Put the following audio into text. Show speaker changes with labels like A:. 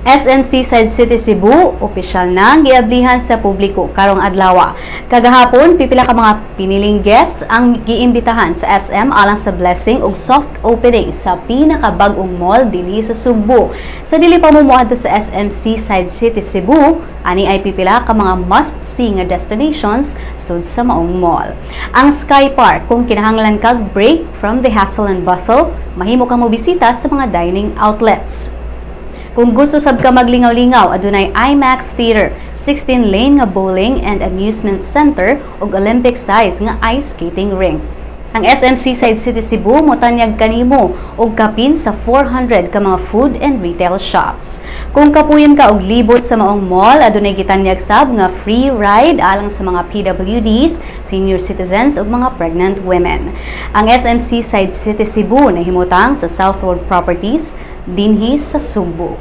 A: Seaside City Cebu, opisyal nang giablihan sa publiko karong adlawa. Kagahapon, pipila ka mga piniling guests ang giimbitahan sa SM alang sa blessing ug soft opening sa pinakabag-ong mall dinhi sa Sugbo. Sa dili pa moadto sa Seaside City Cebu, ani ay pipila ka mga must-see nga destinations sud sa maong mall. Ang Sky Park, kung kinahanglan kag break from the hustle and bustle, mahimo kang mobisita sa mga dining outlets. Kung gusto sab ka maglingaw-lingaw, adunay IMAX Theater, 16-lane nga bowling and amusement center ug Olympic size nga ice skating rink. Ang Seaside City Cebu motanyag kanimo og kapin sa 400 ka mga food and retail shops. Kung kapuyon ka og libot sa maong mall, adunay gitanyag sab nga free ride alang sa mga PWDs, senior citizens ug mga pregnant women. Ang Seaside City Cebu nahimutang sa South Road Properties dinhi sa Sugbo.